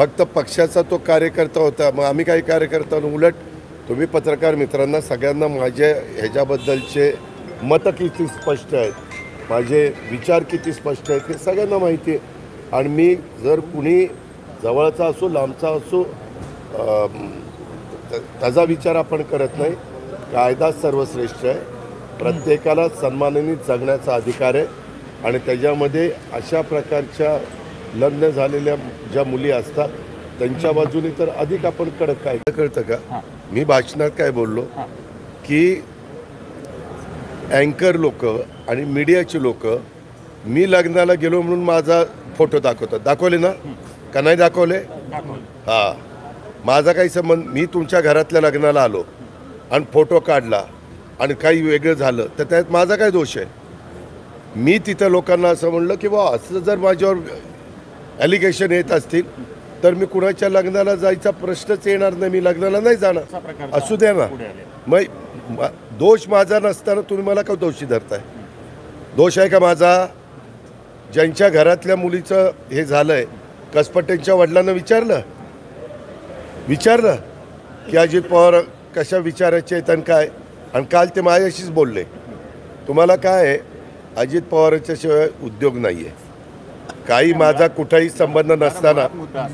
फक्त पक्षाचा तो कार्यकर्ता होता, मग आम्ही काही कार्यकर्ता उलट तुम्ही पत्रकार मित्रांना सगळ्यांना माझे ह्याच्याबद्दलचे मतं किती स्पष्ट आहेत, माझे विचार किती स्पष्ट आहेत हे सगळ्यांना माहिती आहे. आणि मी जर कुणी जवळचा असो लांबचा असो त्याचा विचार आपण करत नाही. कायदा सर्वश्रेष्ठ आहे, प्रत्येकाला सन्मानाने जगण्याचा अधिकार आहे. आणि त्याच्यामध्ये अशा प्रकारच्या लग्न झालेल्या ज्या मुली असतात त्यांच्या बाजूने तर अधिक आपण कडक काय कळतं का. मी भाषणात काय बोललो की अँकर लोक आणि मीडियाची लोक मी लग्नाला गेलो म्हणून माझा फोटो दाखवतात. दाखवले ना का नाही दाखवले? हां, माझा काही संबंध. मी तुमच्या घरातल्या लग्नाला आलो आणि फोटो काढला आणि काही वेगळं झालं तर त्यात माझा काय दोष आहे? मी तिथं लोकांना असं म्हणलं की बा असं जर माझ्यावर ॲलिगेशन येत असतील तर मी कुणाच्या लग्नाला जायचा प्रश्नच येणार नाही, मी लग्नाला नाही जाणार. असू द्या ना. मग दोष माझा नसताना तुम्ही मला का दोषी धरताय? दोष आहे का माझा? ज्यांच्या घरातल्या मुलीचं हे झालं आहे, कसपटेंच्या वडिलांना विचारलं की अजित पवार कशा विचारायचे आहेत आणि काय. आणि काल ते माझ्याशीच बोलले. तुम्हाला काय आहे, अजित पवारांच्या शिवाय उद्योग नाही आहे. काही माझा कुठलाही संबंध नसताना.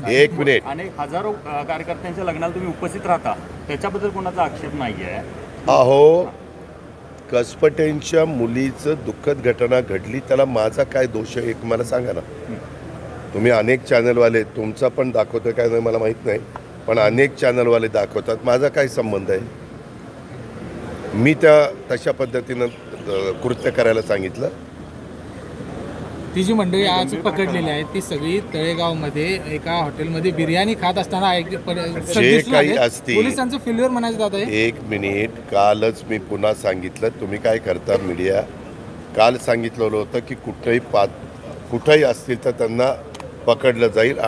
एक मिनिट. अनेक हजारो कार्यकर्त्यांच्या लग्नाला तुम्ही उपस्थित राहता, त्याच्याबद्दल कोणाचा आक्षेप नाही आहे. अहो, कसपटेंच्या मुलीचं दुःखद घटना घडली, त्याला माझा काय दोष आहे एक मला सांगा ना. तुम्ही अनेक चॅनलवाले, तुमचा पण दाखवतो काय नाही मला माहीत नाही, पण अनेक चॅनलवाले दाखवतात. माझा काय संबंध आहे? मी तशा पद्धतीनं कृत्य करायला सांगितलं. ती जी मंडळी आज पकडलेली आहे ती सगळी तळेगावमध्ये एका हॉटेलमध्ये बिर्याणी खात असताना जे काही असतील पोलिसांचं फेल्युअर म्हणायचं जात आहे. एक मिनिट. कालच मी पुन्हा सांगितलं, तुम्ही काय करता मीडिया, काल सांगितलेलं होतं की कुठेही असतील तर त्यांना पकडलं जाईल.